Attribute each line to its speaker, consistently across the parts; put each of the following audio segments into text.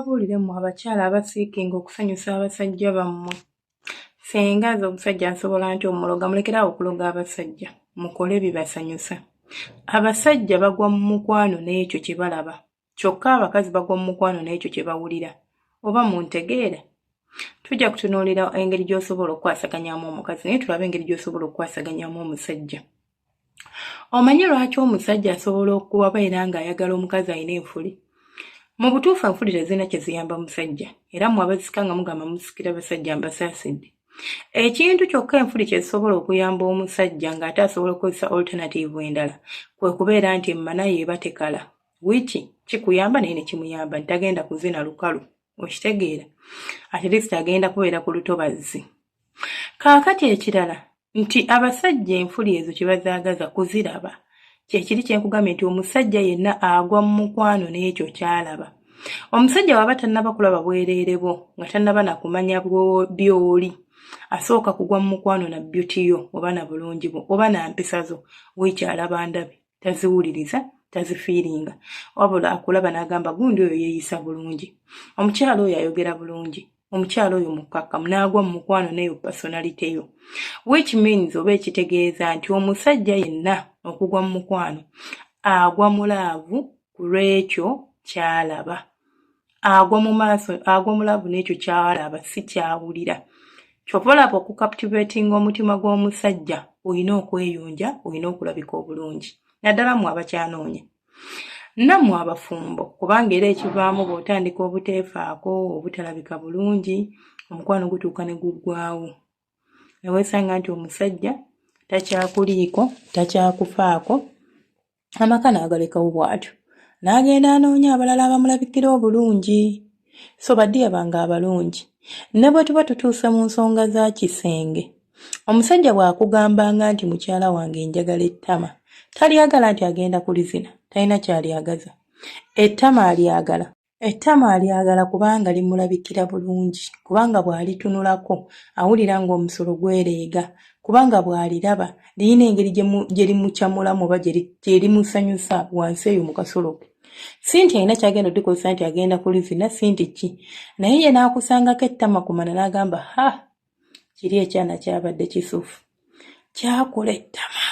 Speaker 1: mbabuulire mmwe abakyala abasiikinga okusanyusa abasajja bammwe. Senga aza omusajja asobola nti omuloga, mulekerawo okuloga abasajja, mukole bibasanyusa. Abasajja bagwa mu mukwano n'ekyo kye balaba, kyokka abakazi bagwa mu mukwano n'ekyo kye bawulira. Oba muntegeera? Tujja kutunuulira engeri gy'osobola okukwasaganyamu omukazi naye tulabe engeri gy'osobola okukwasaganyamu omusajja. Omanyi lwaki omusajja asobola okuwabeera ng'ayagala omukazi alina enfuli? Mu butuufu enfuli tezirina kye ziyamba musajja, era mmwe abazisika nga mugamba musikira abasajja mbasaasidde. Ekintu kyokka enfuli kye zisobola okuyamba omusajja ng'ate asobola okukozesa alternative endala kwe kubeera nti emmana yeeba tekala. Wiki kikuyamba naye ne kimuyamba nti tagenda kuzina lukalu. Okitegeera? At least agenda kubeera ku lutobazi. Kaakati ekirala nti abasajja enfuli ezo kye bazaagaza kuziraba. Kyekiri kye nkugambye nti omusajja yenna agwa mu mukwano n'ekyo kyalaba. Omusajja waba tannaba kulaba bwereere bwo nga tannaba na kumanya by'oli, asooka kugwa mu mukwano na beauty yo oba na bulungi bwo oba na mpisa zo weekyalaba ndabe, taziwuliriza, tazifiiringa, wabula akulaba n'agamba gundi oyo yeeyisa bulungi, omukyala oyo ayogera bulungi, omukyala oyo mukkakkamu, n'agwa mu mukwano n'eyo personality yo. Which means oba ekitegeeza nti omusajja yenna okugwa mu mukwano agwa mu laavu ku lw'ekyo kyalaba. Agwa mu maaso, agwa mu laavu n'ekyo kyalaba, si kyawulira. Kyova olaba okukaptivatinga omutima gw'omusajja, olina okweyonja, olina okulabika obulungi. Naddala mmwe abakyanoonya. Nammwe abafumbo, kubanga era ekivaamu bw'otandika obuteefaako, obutalabika bulungi, omukwano gutuuka ne guggwaawo. Ne weesanga nti omusajja takyakuliiko, takyakufaako, amaka n'agalekawo bw'atyo. N'agenda anoonya abalala abamulabikira obulungi. So baddiya bange abalungi. Ne bwe tuba tutuuse mu nsonga za kisenge, omusajja bw'akugambanga nti mukyala wange njagala ettama, talyagala nti agenda kulizina, talina ky'alyagaza. Ettama alyagala. Ettama alyagala kubanga limulabikira bulungi, kubanga bw'alitunulako awulira ng'omusolo gwereega, kubanga bw'aliraba lirina engeri gye limukyamulamu oba gye limusanyusa wansi eyo mu kasolo ke. Si nti alina ky'agenda oddikozesa nti agenda kulizina, si nti ki. Naye ye n'akusangako ettama kumana n'agamba, kiri ekyana kyabadde kisufu. Kyakula ettama,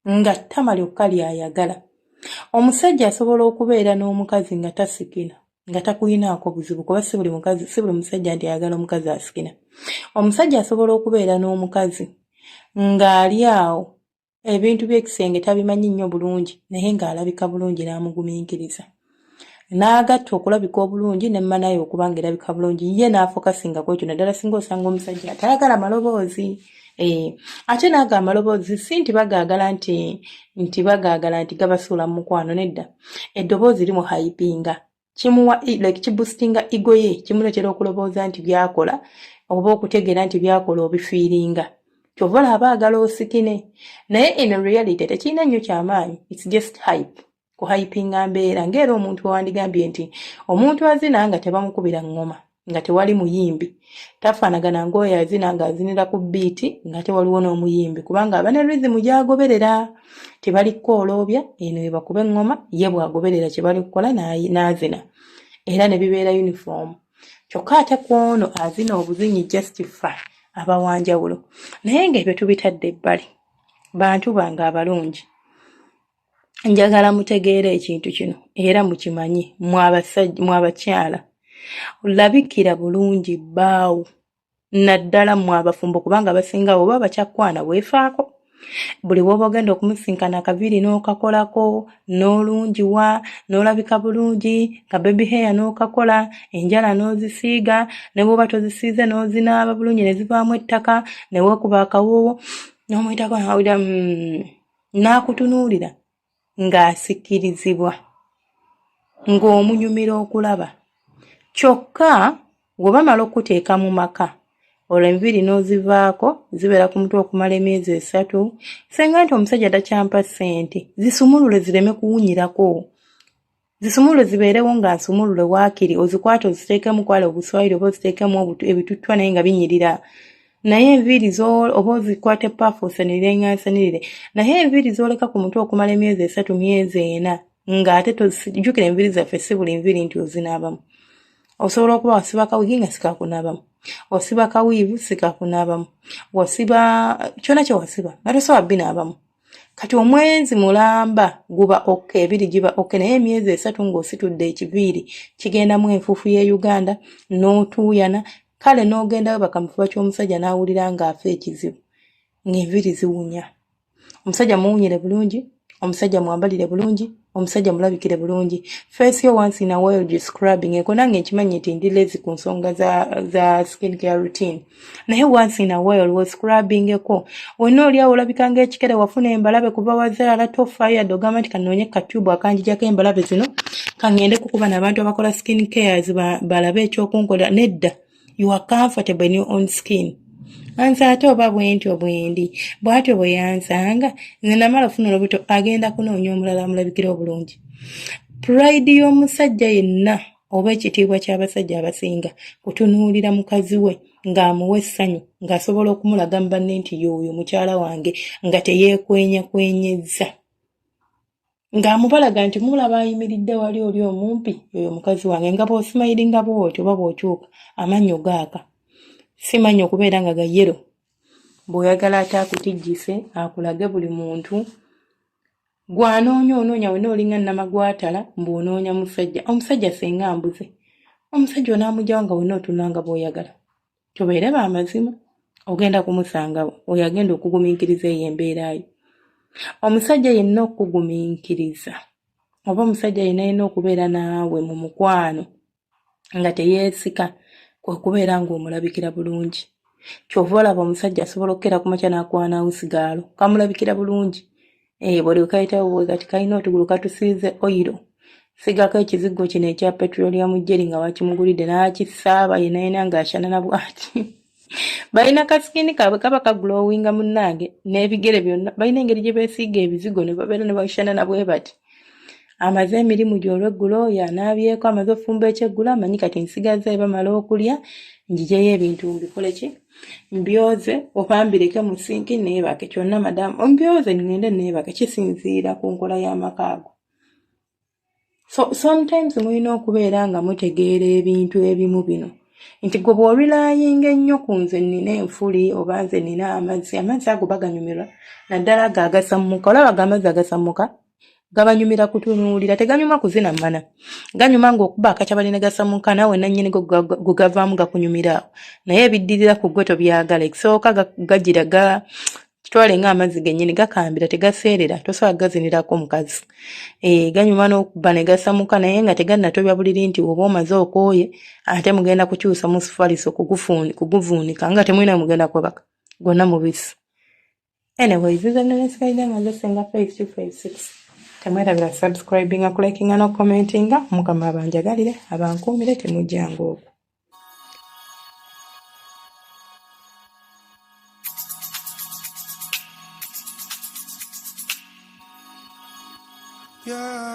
Speaker 1: nga ttama lyokka ly'ayagala. Omusajja asobola okubeera n'omukazi nga tasikina, nga takuyinaako buzibu, kuba si buli musajja nti ayagala omukazi asikina. Omusajja asobola okubeera n'omukazi ng'ali awo ebintu by'ekisenge tabimanyi nnyo bulungi naye ng'alabika bulungi n'amugumiikiriza. N'agatta okulabika obulungi n'emmana ye okuba ng'erabika bulungi, ye n'afokasinga ku ekyo. Naddala singa osanga omusajja atayagala maloboozi. Ate n'ago amaloboozi si nti bagaagala nti gabasuula mu mukwano, nedda. Eddoboozi limu hypinga, kimuwa kiboostinga ego ye, kimuleetera okulobooza nti byakola oba okutegeera nti byakola obifiiringa. Kyova olaba agala osikine. Naye in reality tekirina nnyo ky'amaanyi, it's just hype. Kuhypinga mbeera ng'era omuntu wandigambye nti omuntu azina nga tebamukubira ngoma, nga tewali muyimbi, tafaanagana ng'oyo azina ng'azinira ku biiti nga tewaliwo n'omuyimbi, kubanga aba ne rhythm gy'agoberera. Tebali kkooloobya, eno we bakuba eŋŋoma, ye bw'agoberera kye bali kukola n'azina. Era ne bibeera uniform. Kyokka ate ku ono azina obuzinyi justify abawanjawulo. Naye ng'ebyo tubitadde ebbali. Bantu bange abalungi, njagala mutegeere ekintu kino era mukimanyi, mwe abakyala. Labikira bulungi bbaawo, naddala mwe abafumbo, kubanga abasingawo oba bakyakwana weefaako. Buli bw'oba ogenda okumusinkana akaviiri n'okakolako, n'olungiwa, n'olabika bulungi, ka baby hair n'okakola, enjala n'ozisiiga, ne bw'oba tozisiize n'ozinaaba bulungi ne zivaamu ettaka, ne weekuba akawoowo, n'omuyitako n'awulira n'akutunuulira ng'asikirizibwa, ng'omunyumira okulaba. Kyokka bw'obamala okuteeka mu maka, olwo enviiri n'ozivaako zibeera ku mutwe okumala emyezi 3, senga nti omusajja takyampa ssente, zisumulule zireme kuwunyirako. Zisumulule zibeerewo nga nsumulule waakiri, ozikwate oziteekemu kwala obuswayiri oba oziteekemu ebituttwa naye nga binyirira. Naye enviiri oba ozikwate paafu osanirire ng'ansanirire, naye enviiri z'oleka ku mutwe okumala emyezi 3, myezi 4, ng'ate tozijjukira enviiri zaffe si buli nviiri nti ozinaabamu. osobola okuba wasiba kawigi nga sikakunaabamu, wasiba kawiivu sikakunaabamu, wasiba kyona kye wasiba nga tosobola binaabamu. Kati omwezi mulamba guba okke, ebiri giba okke, naye emyezi 3 ng'ositudde ekiviiri kigendamu enfuufu ye Uganda n'otuuyana, kale n'ogendayo bakamufuba ky'omusajja n'awulira ng'afa ekizibu ng'enviiri ziwunya. Omusajja muwunyire bulungi, omusajja mwambalire bulungi, omusajja mulabikire bulungi. Face yo once in a while scrubbing, ekona ng'ekimanyi nti ndi lazy ku nsonga za skin care routine. Naye once in a while we scrubbing eko. Wonna oli awo olabika ng'ekikere wafuna embalabe kuva wazaala tofaayo ogamba nti kanoonye katube akanjijako embalabe zino kangende kukuba n'abantu abakola skin cares balabe ekyokunkola. Nedda, you are comfortable in your own skin. Anze ate oba bwentyo bwendi bwatyo bwe yansanga nze namala ofuna olubuto agenda kunoonya omulala amulabikira obulungi. Pride y'omusajja yenna oba ekitiibwa ky'abasajja abasinga kutunuulira mukazi we ng'amuwa essanyu ng'asobola okumulaga mu banne nti y'oyo mukyala wange nga teyeekwenyakwenyezza, ng'amubalaga nti mulaba ayimiridde wali oli omumpi y'oyo mukazi wange, nga bw'osimayiringa bw'otyo oba bw'okyuka amannyo gaaka. Simanyi okubeera nga gayero bw'oyagala ate akutijjise akulage buli muntu gw'anoonya wena olinga nnamagwatala mbw'onoonya musajja. Omusajja singa mbuze omusajja onaamugyawo nga wena otunanga bw'oyagala, tobeere b'amazima ogenda kumusangawo oyo agenda okugumiikiriza eyo embeerayo. Omusajja yenna okugumiikiriza oba omusajja yenna okubeera naawe mu mukwano nga teyeesika okubeera ng'omulabikira bulungi. Kyova olaba omusajja asobola okukera ku makya n'akwanaawo sigaalo kamulabikira bulungi. Buli kayitawo bwe kati kalina otugulu katusiize oyiro, sigako ekizigo kino ekya petroleum jelly nga wakimugulidde n'akisaaba yenna ng'ashanana bw'ati. Balina kasikini kaabwe kaba kaglowinga munnange n'ebigere byonna balina engeri gye beesiiga ebizigo ne babeera ne bashanana bwe bati. Amaze emirimu gy'olweggulo yanaabyeko, amaze ofumba ekyeggulo amanyi kati nsigaze bamala okulya njijeyo ebintu mbikole ki mbyoze oba mbireke mu sinki neebake kyonna madamu ombyoze ngende neebake kisinziira ku nkola y'amaka ago. So sometimes mulina okubeera nga mutegeera ebintu ebimu bino nti gwe bw'olilayinga ennyo ku nze nnina enfuli oba nze nnina amazzi ago baganyumirwa naddala ago agasammuka. Olaba amazzi agasammuka gabanyumira kutunuulira, teganyuma kuzina mana, ganyuma ng'okuba akakyabali ne gasammuka naawe nannyini go gavaamu gakunyumira. Naye ebiddirira ku gwe tobyagala, ekisooka gagira kitwale ng'amazzi gennyini gakambira tegaseerera tosobola gazinirako mukazi. Ganyuma n'okuba ne gasammuka naye nga tegannatobya buliri nti oba omaze okooye ate mugenda kukyusa mu sifaliso kuguvuunika nga temulina mugenda kwebaka gonna mubisi. Anyway, ziza nesigaida nga zesenga face 2 face 6. Temwerabira subscribinga, kulikinga no commentinga. Mukama abanjagalire abankuumire temujjanga okwo. Yeah.